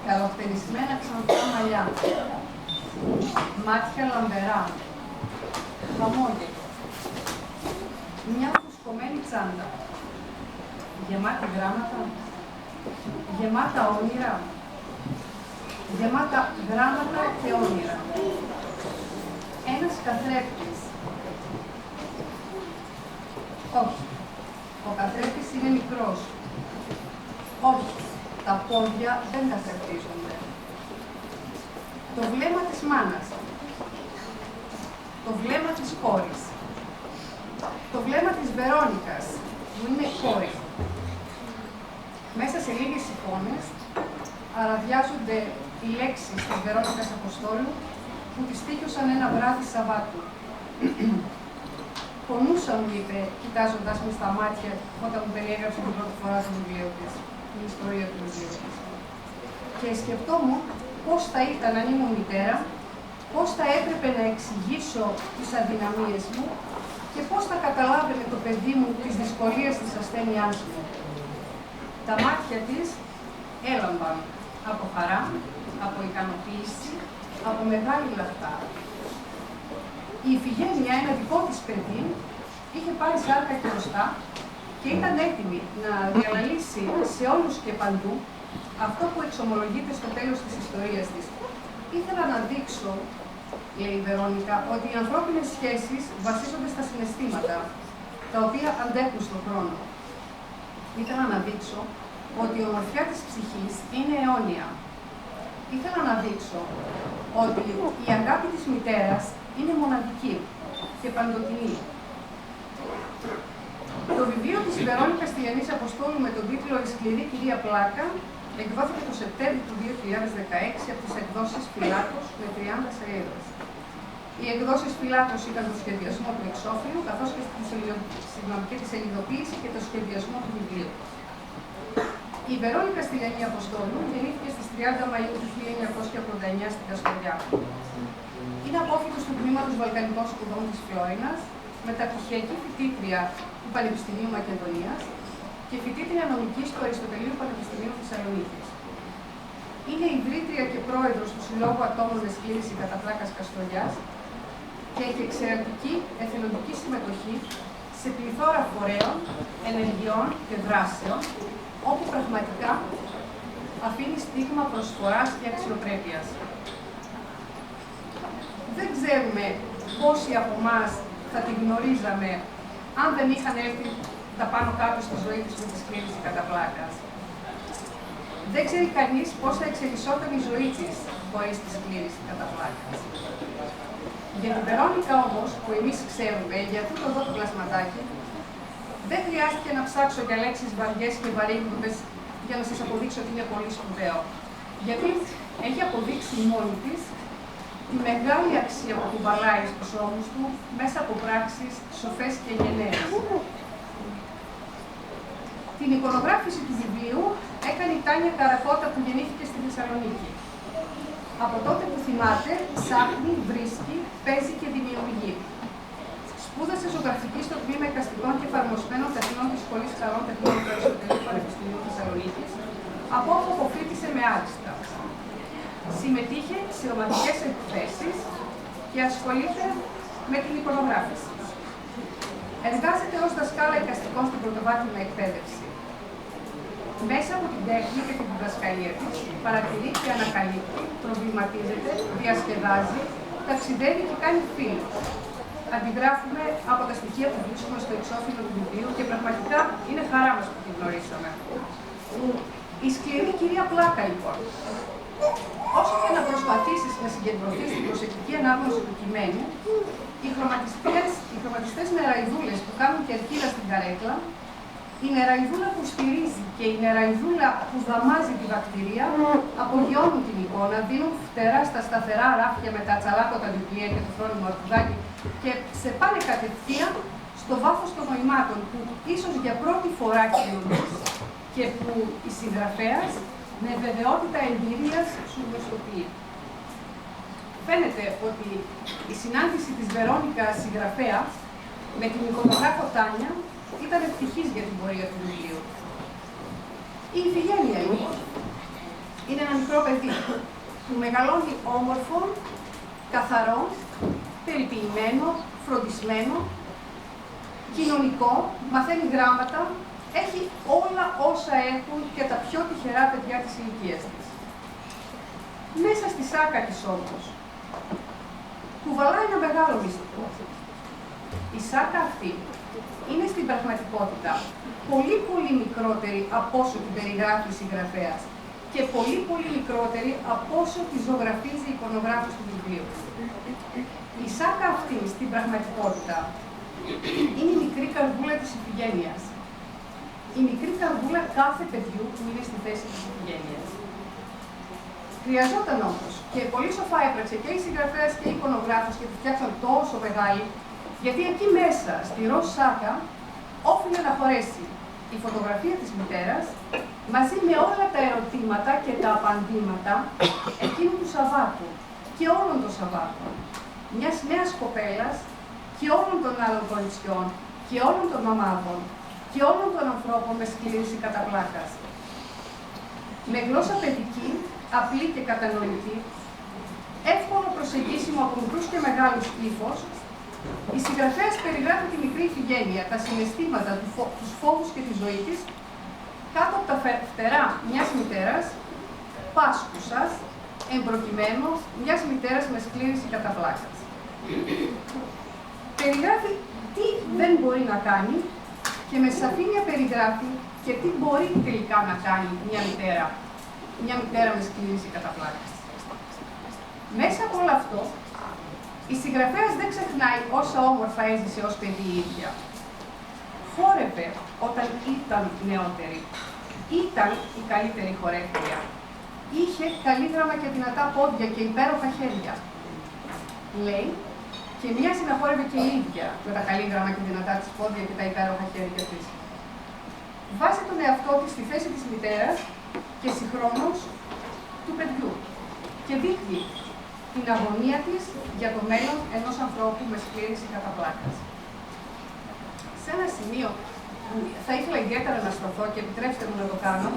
καλοπερισμένα ξανθά μαλλιά, μάτια λαμπερά, χαμόγελο, μια φουσκωμένη τσάντα, γεμάτη γράμματα, γεμάτα όνειρα, γεμάτα γράμματα και όνειρα. Ένας καθρέφτης. Όχι, ο καθρέφτης είναι μικρός. Όχι, τα πόδια δεν καθρεφτίζονται. Το βλέμμα της μάνας. Το βλέμμα της κόρης. Το βλέμμα της Βερόνικας, που είναι κόρη. Μέσα σε λίγες εικόνες αραδιάζονται οι λέξεις της Βερόνικας Αποστόλου που της τύχωσαν ένα βράδυ Σαββάτου. Πονούσα, μου είπε, κοιτάζοντας με στα μάτια όταν μου περιέγραψε την πρώτη φορά το βιβλίο της, την ιστορία του βιβλίου της. Και σκεφτόμουν πώς θα ήταν αν ήμουν μητέρα, πώς θα έπρεπε να εξηγήσω τις αδυναμίες μου και πώς θα καταλάβαινε το παιδί μου τις δυσκολίες της ασθένειάς μου. Τα μάτια της έλαμπαν από χαρά, από ικανοποίηση, από μεγάλη λαχτάρα. Η Ιφηγένεια, ένα δικό της παιδί, είχε πάρει σάρκα και μπροστά και ήταν έτοιμη να διαλαλήσει σε όλους και παντού αυτό που εξομολογείται στο τέλος της ιστορίας της. Ήθελα να δείξω, λέει η Βερόνικα, ότι οι ανθρώπινες σχέσεις βασίζονται στα συναισθήματα, τα οποία αντέχουν στον χρόνο. Ήθελα να δείξω ότι η ομορφιά της ψυχής είναι αιώνια. Ήθελα να δείξω ότι η αγάπη της μητέρας είναι μοναδική και παντοτινή. Το βιβλίο της Βερόνικας Τηλιανής Αποστόλου με τον τίτλο «Η σκληρή κυρία Πλάκα» εκδόθηκε το Σεπτέμβριο του 2016 από τις εκδόσεις Φιλάκος με 30 σελίδες. Οι εκδόσεις Φιλάκος είχαν το σχεδιασμό του εξώφυλλου, καθώς και τη σελιδοποίηση και το σχεδιασμό του βιβλίου. Η Βερόνικα Τηλιανή Αποστόλου γεννήθηκε στις 30 Μαΐου του 1989 στην Καστοριά. Είναι απόφοιτος του τμήματος Βαλκανικών Σπουδών της Φλόρινας, μεταπτυχιακή φοιτήτρια του Πανεπιστημίου Μακεδονίας και φοιτήτρια νομικής του Αριστοτελείου Πανεπιστημίου Θεσσαλονίκης. Είναι ιδρύτρια και πρόεδρος του Συλλόγου Ατόμων με Σκλήρυνση κατά πλάκας Καστοριάς και έχει εξαιρετική εθελοντική συμμετοχή σε πληθώρα φορέων, ενεργειών και δράσεων, όπου πραγματικά αφήνει στίγμα προσφοράς και αξιοπρέπειας. Δεν ξέρουμε πόσοι από εμάς θα την γνωρίζαμε αν δεν είχαν έρθει τα πάνω κάτω στη ζωή της με τη σκλήρυνση κατά πλάκας. Δεν ξέρει κανείς πώς θα εξελισσόταν η ζωή της χωρίς τη σκλήρυνση κατά πλάκας. Για την Βερόνικα όμως, που εμείς ξέρουμε, για αυτό εδώ το πλασματάκι, δεν χρειάστηκε να ψάξω για λέξεις βαριές και βαρύγδουπες για να σας αποδείξω ότι είναι πολύ σπουδαίο. Γιατί έχει αποδείξει μόνη της τη μεγάλη αξία που κουβαλάει στους ώμους του μέσα από πράξεις σοφές και γενναίες. Την εικονογράφηση του βιβλίου έκανε η Τάνια Καρακώτα που γεννήθηκε στη Θεσσαλονίκη. Από τότε που θυμάται, ψάχνει, βρίσκει, παίζει και δημιουργεί. Σπούδασε ζωγραφική στο τμήμα εικαστικών και εφαρμοσμένων τεχνών της Σχολής Καλών Τεχνών του Αριστοτελείου Πανεπιστημίου Θεσσαλονίκης, από όπου αποφοίτησε με άριστα. Συμμετείχε σε ομαδικές εκθέσεις και ασχολείται με την εικονογράφηση. Εργάζεται ως δασκάλα εικαστικών στην πρωτοβάθμια εκπαίδευση. Μέσα από την τέχνη και την διδασκαλία της, παρατηρεί και ανακαλύπτει, προβληματίζεται, διασκεδάζει, ταξιδεύει και κάνει φίλους. Αντιγράφουμε από τα στοιχεία που βρίσκουμε στο εξώφυλλο του βιβλίου και πραγματικά είναι χαρά μας που την γνωρίσαμε. Η σκληρή κυρία Πλάκα, λοιπόν. Όσο και να προσπαθήσεις να συγκεντρωθείς στην προσεκτική ανάγνωση του κειμένου, οι χρωματιστές νεραϊδούλες που κάνουν κερκίδα στην καρέκλα, η νεραϊδούλα που στηρίζει και η νεραϊδούλα που δαμάζει τη βακτηρία απογειώνουν την εικόνα, δίνουν φτερά στα σταθερά ράφια με τα τσαλάκωτα βιβλία και το φρόνιμο αρκουδάκι και σε πάνε κατευθείαν στο βάθος των νοημάτων που ίσως για πρώτη φορά κινούνται και που η συγγραφέας με βεβαιότητα εμπειρίας σου γνωστοποιεί. Φαίνεται ότι η συνάντηση της Βερόνικα συγγραφέα με την εικονογράφο Τάνια ήταν ευτυχής για την πορεία του βιβλίου. Η Ιφηγένεια, λοιπόν. είναι ένα μικρό παιδί που μεγαλώνει όμορφο, καθαρό, περιποιημένο, φροντισμένο, κοινωνικό, μαθαίνει γράμματα, έχει όλα όσα έχουν και τα πιο τυχερά παιδιά της ηλικίας της. Μέσα στη σάκα της όμως, κουβαλάει ένα μεγάλο μυστικό. Η σάκα αυτή είναι στην πραγματικότητα πολύ μικρότερη από όσο την περιγράφει ο συγγραφέας και πολύ μικρότερη από όσο τη ζωγραφίζει η εικονογράφος του βιβλίου. Η σάκα αυτή στην πραγματικότητα είναι η μικρή καρδούλα της Ιφηγένειας. Η μικρή καρδούλα κάθε παιδιού που είναι στη θέση της Ιφηγένειας. Χρειαζόταν όμως, και πολύ σοφά έπραξε και οι συγγραφέας και οι εικονογράφοι και τη φτιάξαν τόσο μεγάλη, γιατί εκεί μέσα, στη ροζ σάκα, όφιλε να χωρέσει η φωτογραφία της μητέρας, μαζί με όλα τα ερωτήματα και τα απαντήματα εκείνου του Σαββάτου και όλων των Σαββάτων, μιας νέας κοπέλας και όλων των άλλων κοριτσιών και όλων των μαμάδων και όλων των ανθρώπων με σκλήρυνση κατά πλάκας. Με γλώσσα παιδική, απλή και κατανοητή, εύκολο προσεγγίσιμο από μικρούς και μεγάλους ύφος, η συγγραφέας περιγράφει τη μικρή Ιφηγένεια, τα συναισθήματα, τους φόβους και τη ζωή της, κάτω από τα φτερά μιας μητέρας, πάσκουσας, εμπροκειμένου μιας μητέρας με σκλήρυνση κατά πλάκας. Περιγράφει τι δεν μπορεί να κάνει και με σαφήνεια περιγράφει και τι μπορεί τελικά να κάνει μια μητέρα με σκλήρυνση κατά πλάκας. Μέσα από όλο αυτό, η συγγραφέας δεν ξεχνάει όσα όμορφα έζησε ως παιδί η ίδια. Χόρευε όταν ήταν νεότερη. Ήταν η καλύτερη χορεύτρια. Είχε καλύγραμμα και δυνατά πόδια και υπέροχα χέρια. Λέει, και μοιάζει να χόρευε και η ίδια με τα καλύγραμμα και δυνατά της πόδια και τα υπέροχα χέρια της. Βάζει τον εαυτό της στη θέση της μητέρας και συγχρόνως του παιδιού και δείχνει την αγωνία της για το μέλλον ενός ανθρώπου με σκλήρυνση κατά πλάκας. Σε ένα σημείο που θα ήθελα ιδιαίτερα να σταθώ και επιτρέψτε μου να το κάνω,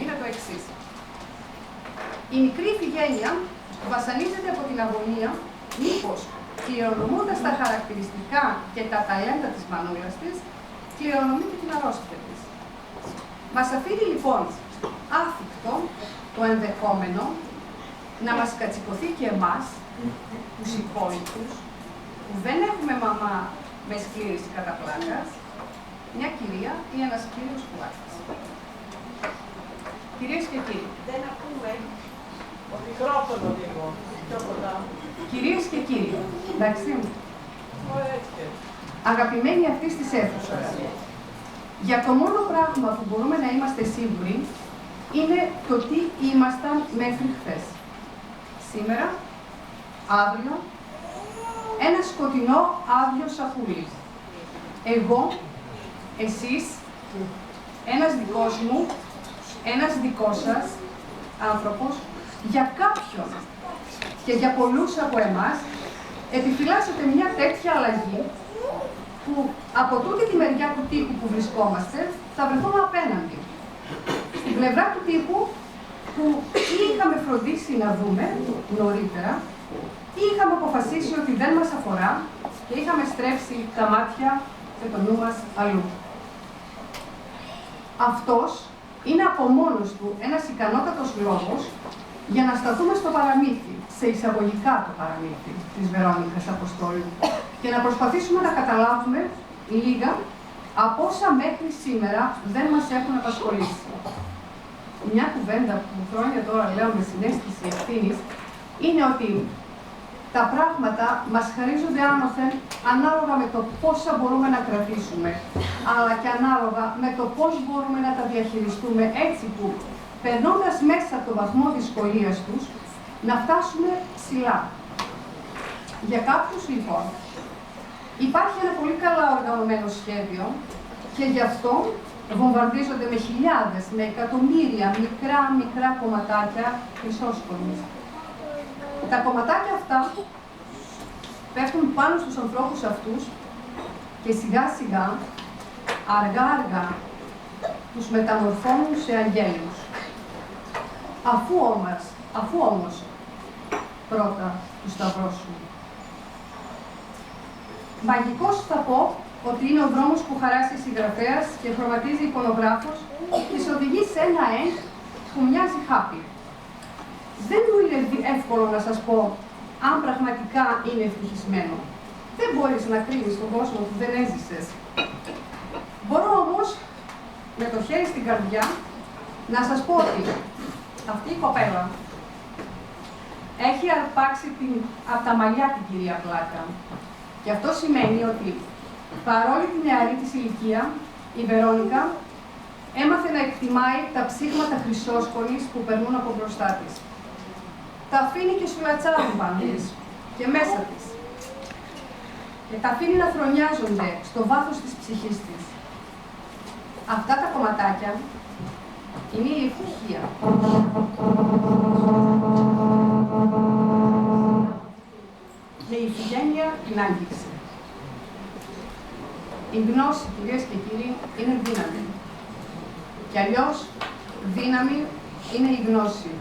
είναι το εξής. Η μικρή Ιφηγένεια βασανίζεται από την αγωνία, μήπως κληρονομώντας τα χαρακτηριστικά και τα ταλέντα της μανούλας της, κληρονομεί και την αρρώστια της. Μας αφήνει λοιπόν άφικτο το ενδεχόμενο να μας κατσικωθεί και εμάς, τους υπόλοιπους, που δεν έχουμε μαμά με σκλήρυνση κατά πλάκας, μια κυρία ή ένας κύριος πλάκας. Κυρίες και κύριοι. Δεν ακούμε το μικρόφωνο λίγο, πιο κοντά. Κυρίες και κύριοι, εντάξει. Αγαπημένοι αυτής της αίθουσας, για το μόνο πράγμα που μπορούμε να είμαστε σίγουροι είναι το τι ήμασταν μέχρι χθες. Σήμερα, αύριο, ένα σκοτεινό άδειο σακούλι. Εγώ, εσείς, ένας δικός μου, ένας δικός σας άνθρωπος, για κάποιον και για πολλούς από εμάς, επιφυλάσσεται μια τέτοια αλλαγή που από τούτη τη μεριά του τύπου που βρισκόμαστε θα βρεθούμε απέναντι. Στην πλευρά του τύπου που ή είχαμε φροντίσει να δούμε νωρίτερα ή είχαμε αποφασίσει ότι δεν μας αφορά και είχαμε στρέψει τα μάτια και το νου μας αλλού. Αυτός είναι από μόνος του ένας ικανότατος λόγος για να σταθούμε στο παραμύθι, σε εισαγωγικά το παραμύθι της Βερόνικας Αποστόλου και να προσπαθήσουμε να καταλάβουμε λίγα από όσα μέχρι σήμερα δεν μας έχουν απασχολήσει. Μια κουβέντα που χρόνια τώρα λέω με συναίσθηση ευθύνης είναι ότι τα πράγματα μας χαρίζονται άνωθεν ανάλογα με το πόσα μπορούμε να κρατήσουμε, αλλά και ανάλογα με το πώς μπορούμε να τα διαχειριστούμε έτσι που, περνώντας μέσα από το βαθμό δυσκολίας τους, να φτάσουμε ψηλά. Για κάποιους, λοιπόν, υπάρχει ένα πολύ καλά οργανωμένο σχέδιο και γι' αυτό βομβαρδίζονται με χιλιάδες, με εκατομμύρια μικρά κομματάκια χρυσόσκονης. Τα κομματάκια αυτά πέφτουν πάνω στους ανθρώπους αυτούς και σιγά σιγά, αργά τους μεταμορφώνουν σε αγγέλους. αφού όμως πρώτα του σταυρώσουν. Μαγικός θα πω ότι είναι ο δρόμος που χαράσει η συγγραφέας και χρωματίζει η εικονογράφος και σε οδηγεί σε ένα που μοιάζει χάπι. Δεν μου είναι εύκολο να σας πω αν πραγματικά είναι ευτυχισμένο. Δεν μπορείς να κρίνεις τον κόσμο που δεν έζησες. Μπορώ όμως, με το χέρι στην καρδιά, να σας πω ότι αυτή η κοπέλα έχει αρπάξει από τα μαλλιά την κυρία Πλάκα. Και αυτό σημαίνει ότι, παρόλη τη νεαρή της ηλικία, η Βερόνικα έμαθε να εκτιμάει τα ψήγματα χρυσόσκονης που περνούν από μπροστά της. Τα αφήνει και σουλατσάρουν πάνω της και μέσα της. Και τα αφήνει να θρονιάζονται στο βάθος της ψυχής της. Αυτά τα κομματάκια είναι η ευτυχία. Και η Ιφηγένεια την άγγιξε. Η γνώση, κυρίες και κύριοι, είναι δύναμη. Και αλλιώς, δύναμη είναι η γνώση.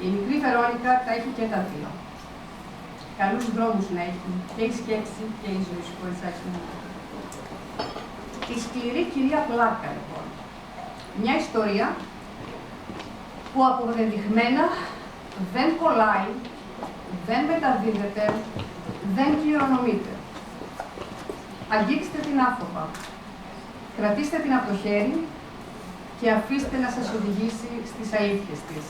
Η μικρή Βερόνικα τα έχει και τα δύο. Καλούς δρόμους να έχει, και η σκέψη και η ζωή σου, κοριτσάκι μου. Η σκληρή κυρία Πλάκα, λοιπόν. Μια ιστορία που αποδεδειγμένα δεν κολλάει, δεν μεταδίδεται, δεν κληρονομείται. Αγγίξτε την άφοβα, κρατήστε την από το χέρι και αφήστε να σας οδηγήσει στις αλήθειες της.